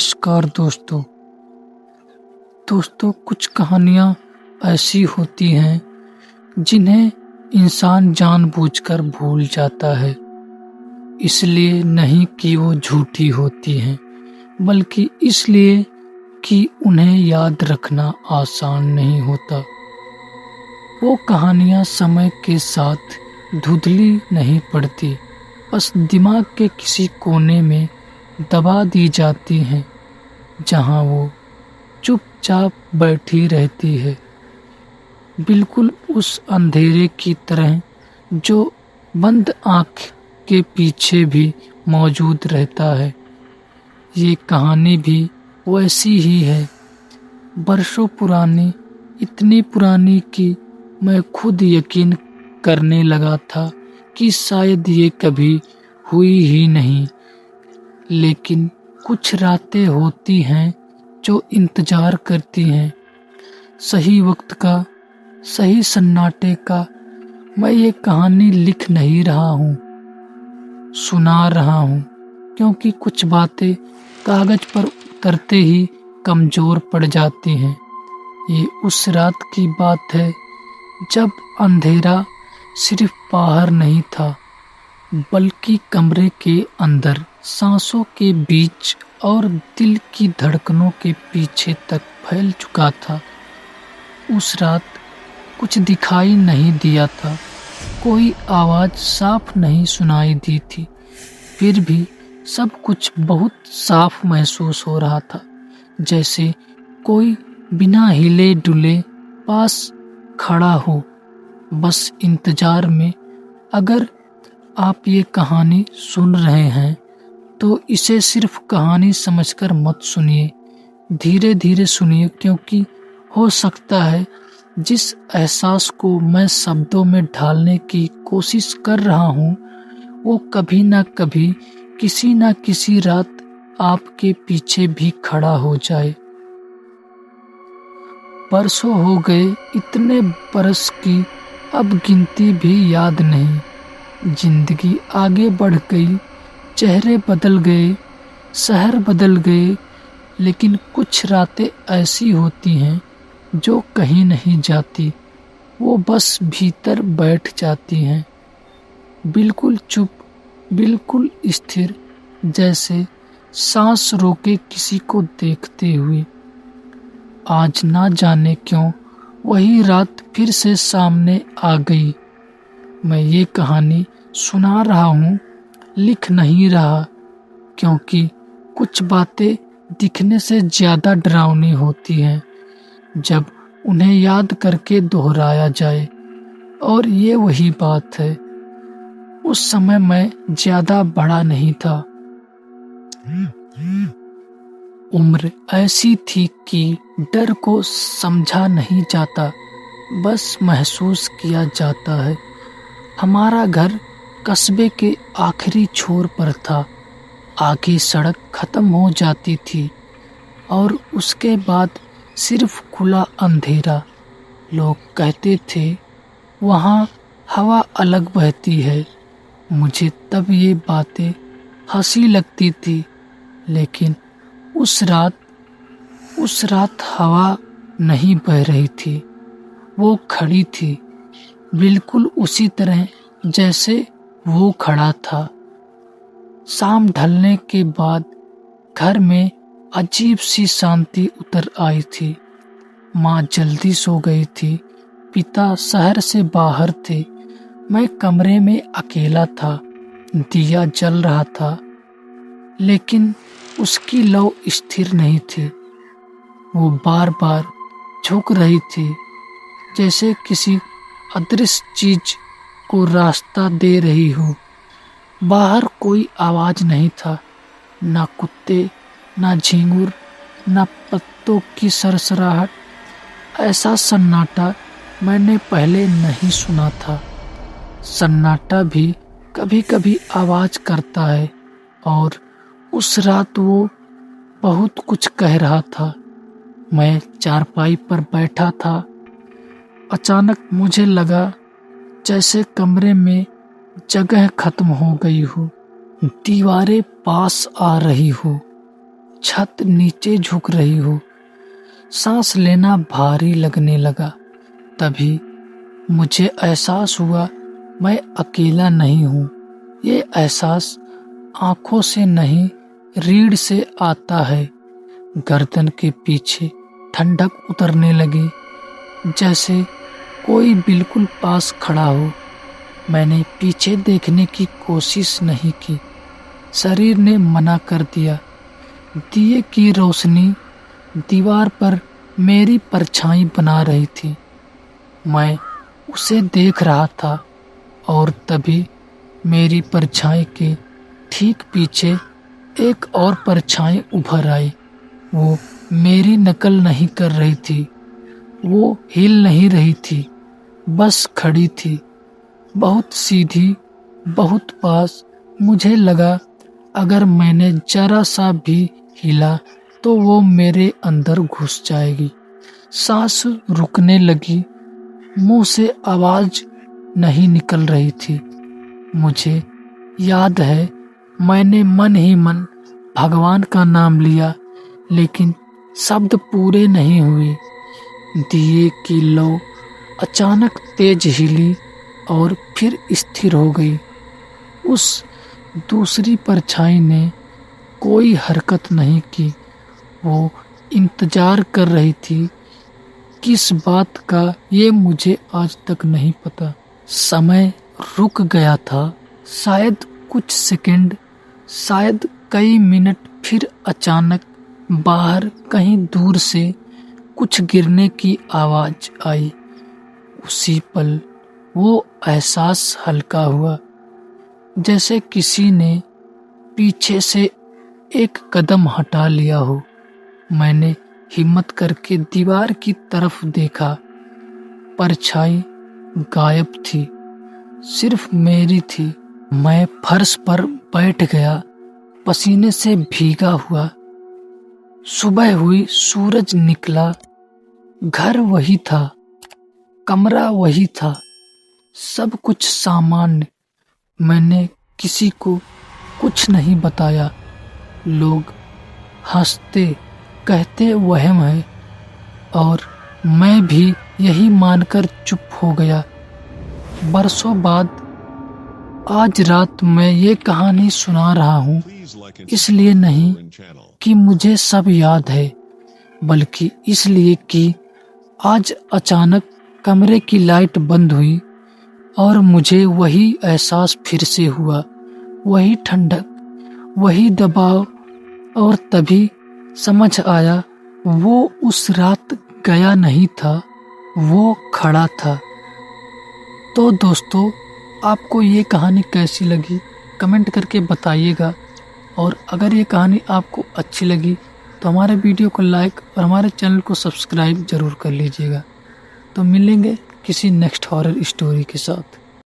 नमस्कार दोस्तों। कुछ कहानियाँ ऐसी होती हैं जिन्हें इंसान जानबूझकर भूल जाता है, इसलिए नहीं कि वो झूठी होती हैं, बल्कि इसलिए कि उन्हें याद रखना आसान नहीं होता। वो कहानियाँ समय के साथ धुंधली नहीं पड़ती, बस दिमाग के किसी कोने में दबा दी जाती हैं, जहाँ वो चुपचाप बैठी रहती है, बिल्कुल उस अंधेरे की तरह जो बंद आँख के पीछे भी मौजूद रहता है। ये कहानी भी वैसी ही है, बरसों पुरानी, इतनी पुरानी कि मैं खुद यकीन करने लगा था कि शायद ये कभी हुई ही नहीं। लेकिन कुछ रातें होती हैं जो इंतजार करती हैं, सही वक्त का, सही सन्नाटे का। मैं ये कहानी लिख नहीं रहा हूँ, सुना रहा हूँ, क्योंकि कुछ बातें कागज पर उतरते ही कमजोर पड़ जाती हैं। ये उस रात की बात है जब अंधेरा सिर्फ बाहर नहीं था, बल्कि कमरे के अंदर, सांसों के बीच और दिल की धड़कनों के पीछे तक फैल चुका था। उस रात कुछ दिखाई नहीं दिया था, कोई आवाज़ साफ नहीं सुनाई दी थी, फिर भी सब कुछ बहुत साफ महसूस हो रहा था, जैसे कोई बिना हिले डुले पास खड़ा हो, बस इंतजार में। अगर आप ये कहानी सुन रहे हैं तो इसे सिर्फ कहानी समझकर मत सुनिए, धीरे धीरे सुनिए, क्योंकि हो सकता है जिस एहसास को मैं शब्दों में ढालने की कोशिश कर रहा हूँ वो कभी ना कभी, किसी ना किसी रात आपके पीछे भी खड़ा हो जाए। बरसों हो गए, इतने बरस की अब गिनती भी याद नहीं। जिंदगी आगे बढ़ गई, चेहरे बदल गए, शहर बदल गए, लेकिन कुछ रातें ऐसी होती हैं जो कहीं नहीं जाती, वो बस भीतर बैठ जाती हैं, बिल्कुल चुप, बिल्कुल स्थिर, जैसे सांस रोके किसी को देखते हुए। आज ना जाने क्यों वही रात फिर से सामने आ गई। मैं ये कहानी सुना रहा हूँ, लिख नहीं रहा, क्योंकि कुछ बातें दिखने से ज़्यादा डरावनी होती हैं जब उन्हें याद करके दोहराया जाए। और ये वही बात है। उस समय मैं ज़्यादा बड़ा नहीं था, उम्र ऐसी थी कि डर को समझा नहीं जाता, बस महसूस किया जाता है। हमारा घर कस्बे के आखिरी छोर पर था, आगे सड़क खत्म हो जाती थी और उसके बाद सिर्फ खुला अंधेरा। लोग कहते थे वहाँ हवा अलग बहती है। मुझे तब ये बातें हंसी लगती थी, लेकिन उस रात हवा नहीं बह रही थी, वो खड़ी थी, बिल्कुल उसी तरह जैसे वो खड़ा था। शाम ढलने के बाद घर में अजीब सी शांति उतर आई थी। माँ जल्दी सो गई थी, पिता शहर से बाहर थे, मैं कमरे में अकेला था। दिया जल रहा था, लेकिन उसकी लौ स्थिर नहीं थी, वो बार बार झुक रही थी, जैसे किसी अदृश्य चीज को रास्ता दे रही हो। बाहर कोई आवाज नहीं था, ना कुत्ते, ना झींगुर, ना पत्तों की सरसराहट। ऐसा सन्नाटा मैंने पहले नहीं सुना था। सन्नाटा भी कभी कभी आवाज करता है, और उस रात वो बहुत कुछ कह रहा था। मैं चारपाई पर बैठा था, अचानक मुझे लगा जैसे कमरे में जगह खत्म हो गई हो, दीवारें पास आ रही हो, छत नीचे झुक रही हो। सांस लेना भारी लगने लगा। तभी मुझे एहसास हुआ मैं अकेला नहीं हूँ। ये एहसास आंखों से नहीं, रीढ़ से आता है। गर्दन के पीछे ठंडक उतरने लगी, जैसे कोई बिल्कुल पास खड़ा हो। मैंने पीछे देखने की कोशिश नहीं की, शरीर ने मना कर दिया। दिए की रोशनी दीवार पर मेरी परछाई बना रही थी। मैं उसे देख रहा था और तभी मेरी परछाई के ठीक पीछे एक और परछाई उभर आई। वो मेरी नकल नहीं कर रही थी, वो हिल नहीं रही थी, बस खड़ी थी, बहुत सीधी, बहुत पास। मुझे लगा अगर मैंने जरा सा भी हिला तो वो मेरे अंदर घुस जाएगी। सांस रुकने लगी, मुंह से आवाज नहीं निकल रही थी। मुझे याद है मैंने मन ही मन भगवान का नाम लिया, लेकिन शब्द पूरे नहीं हुए। दिए की लौ अचानक तेज हिली और फिर स्थिर हो गई। उस दूसरी परछाई ने कोई हरकत नहीं की। वो इंतजार कर रही थी, किस बात का ये मुझे आज तक नहीं पता। समय रुक गया था, शायद कुछ सेकंड, शायद कई मिनट। फिर अचानक बाहर कहीं दूर से कुछ गिरने की आवाज आई। उसी पल वो एहसास हल्का हुआ, जैसे किसी ने पीछे से एक कदम हटा लिया हो। मैंने हिम्मत करके दीवार की तरफ देखा। परछाई गायब थी, सिर्फ मेरी थी। मैं फर्श पर बैठ गया, पसीने से भीगा हुआ। सुबह हुई, सूरज निकला। घर वही था, कमरा वही था, सब कुछ सामान्य। मैंने किसी को कुछ नहीं बताया। लोग हंसते, कहते वहम है, और मैं भी यही मानकर चुप हो गया। बरसों बाद आज रात मैं ये कहानी सुना रहा हूँ, इसलिए नहीं कि मुझे सब याद है, बल्कि इसलिए कि आज अचानक कमरे की लाइट बंद हुई और मुझे वही एहसास फिर से हुआ, वही ठंडक, वही दबाव। और तभी समझ आया वो उस रात गया नहीं था, वो खड़ा था। तो दोस्तों, आपको ये कहानी कैसी लगी कमेंट करके बताइएगा। और अगर ये कहानी आपको अच्छी लगी तो हमारे वीडियो को लाइक और हमारे चैनल को सब्सक्राइब ज़रूर कर लीजिएगा। तो मिलेंगे किसी नेक्स्ट हॉरर स्टोरी के साथ।